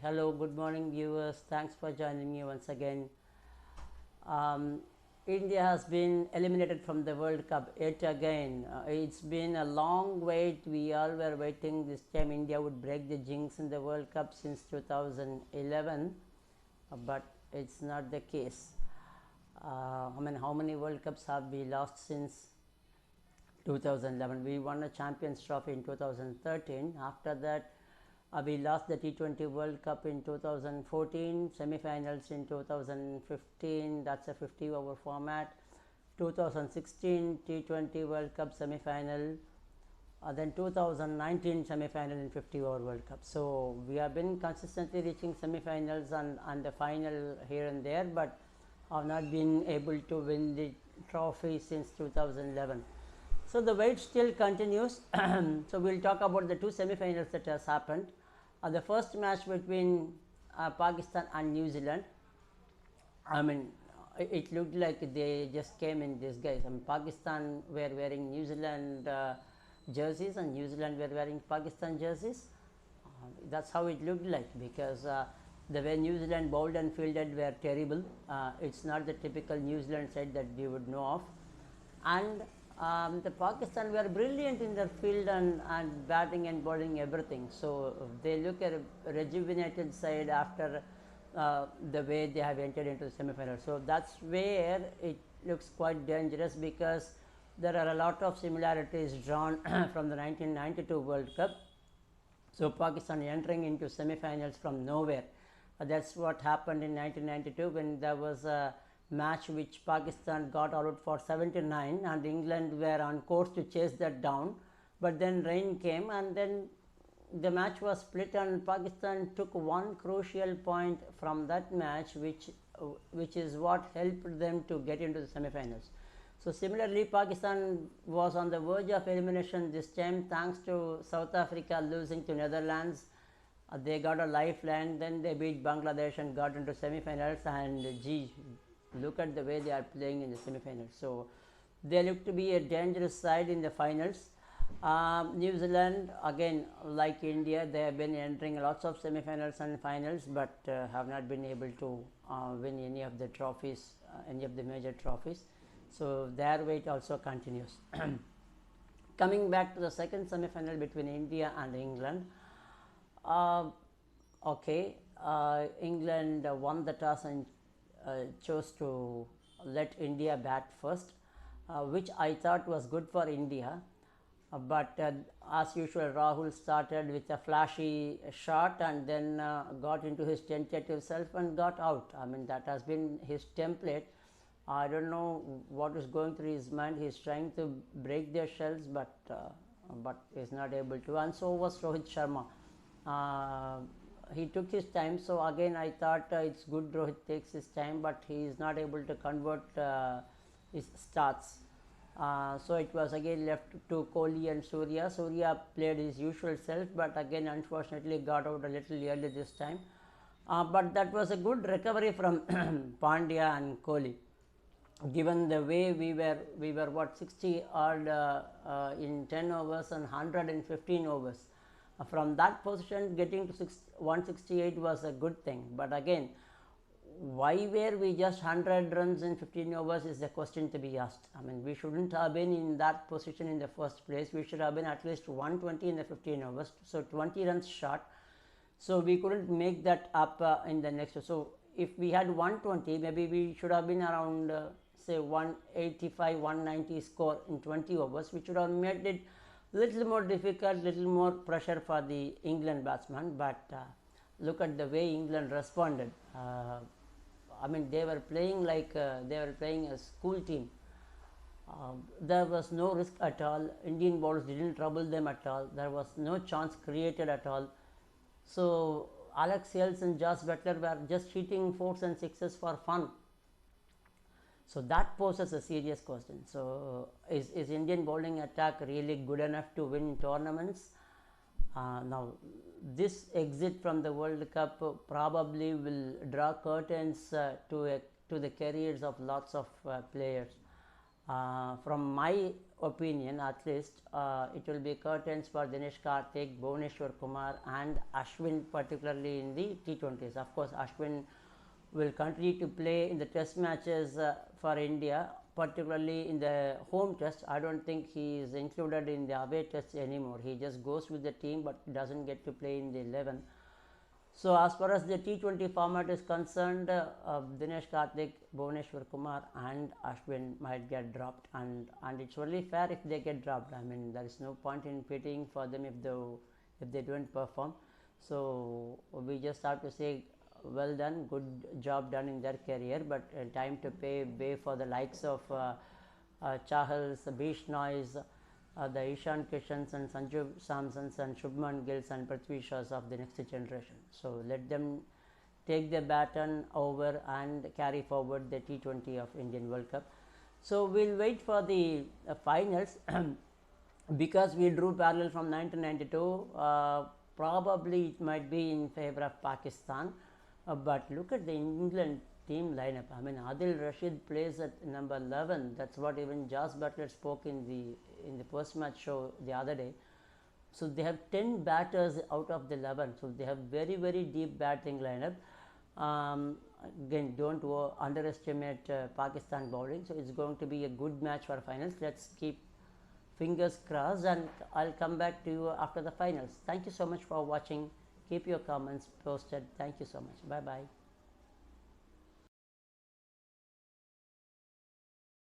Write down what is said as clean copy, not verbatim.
Hello, good morning, viewers. Thanks for joining me once again. Um, India has been eliminated from the World Cup yet again. It's been a long wait. We all were waiting this time India would break the jinx in the World Cup since 2011, but it's not the case. How many World Cups have we lost since 2011? We won a Champions Trophy in 2013. After that, we lost the T20 World Cup in 2014, semifinals in 2015, that's a 50 over format. 2016 T20 World Cup semifinal, then 2019 semifinal in 50 over World Cup. So we have been consistently reaching semifinals and the final here and there, but have not been able to win the trophy since 2011. So the wait still continues. So we'll talk about the two semifinals that has happened. The first match between Pakistan and New Zealand. I mean, it looked like they just came in disguise. Pakistan were wearing New Zealand jerseys and New Zealand were wearing Pakistan jerseys. That's how it looked like, because the way New Zealand bowled and fielded were terrible. It's not the typical New Zealand side that we would know of. And the Pakistan were brilliant in their field and batting and bowling, everything. So they look a rejuvenated side after the way they have entered into the semi-final. So that's where it looks quite dangerous, because there are a lot of similarities drawn from the 1992 World Cup. So Pakistan entering into semi-finals from nowhere. That's what happened in 1992 when there was a match which Pakistan got out for 79 and England were on course to chase that down, but then rain came and then the match was split and Pakistan took one crucial point from that match, which is what helped them to get into the semi-finals. So similarly, Pakistan was on the verge of elimination this time thanks to South Africa losing to Netherlands. They got a lifeline, then they beat Bangladesh and got into semi-finals, and look at the way they are playing in the semi-finals. So they look to be a dangerous side in the finals. New Zealand, again, like India, they have been entering lots of semi-finals and finals, but have not been able to win any of the trophies, any of the major trophies. So their wait also continues. Coming back to the second semi-final between India and England. England won the toss and chose to let India bat first, which I thought was good for India. But as usual, Rahul started with a flashy shot and then got into his tentative self and got out. That has been his template. I don't know what is going through his mind. He's trying to break their shells, but is not able to. And so was Rohit Sharma. He took his time. So again, I thought it's good Rohit takes his time, but he is not able to convert his starts. So it was again left to Kohli and Surya. Surya played his usual self, but again unfortunately got out a little early this time. But that was a good recovery from Pandya and Kohli. Given the way we were what 60 odd in 10 overs and 115 overs. From that position, getting to 168 was a good thing. But again, why were we just 100 runs in 15 overs is the question to be asked. We shouldn't have been in that position in the first place. We should have been at least 120 in the 15 overs. So 20 runs short. So we couldn't make that up in the next. So if we had 120, maybe we should have been around say 185, 190 score in 20 overs, which would have made it little more difficult, little more pressure for the England batsman. But look at the way England responded. They were playing like they were playing a school team. There was no risk at all. Indian bowlers didn't trouble them at all. There was no chance created at all. So Alex Hales and Josh Butler were just hitting fours and sixes for fun. So that poses a serious question. So is Indian bowling attack really good enough to win tournaments? Now this exit from the World Cup probably will draw curtains to the careers of lots of players. From my opinion, at least, it will be curtains for Dinesh Karthik, Bhuvneshwar Kumar, and Ashwin, particularly in the T20s. Of course, Ashwin will continue to play in the test matches for India, particularly in the home test. I don't think he is included in the away tests anymore. He just goes with the team but doesn't get to play in the 11. So as far as the T20 format is concerned, Dinesh Karthik, Bhuvneshwar Kumar, and Ashwin might get dropped, and it's only fair if they get dropped. I mean, there is no point in pitying for them if they don't perform. So we just have to say, well done, good job done in their career, but time to pay way for the likes of Chahals, Bishnois, the Ishan Kishans and Sanju Samsons and Shubman Gills and Prithvi Shaws of the next generation. So let them take the baton over and carry forward the T20 of Indian World Cup. So we'll wait for the finals because we drew parallel from 1992. Probably it might be in favor of Pakistan, but look at the England team lineup. I mean, Adil Rashid plays at number 11. That's what even Josh Butler spoke in the post-match show the other day. So they have 10 batters out of the 11. So they have very deep batting lineup. Again, don't underestimate Pakistan bowling. So it's going to be a good match for finals. Let's keep fingers crossed, and I'll come back to you after the finals. Thank you so much for watching. Keep your comments posted. Thank you so much. Bye bye.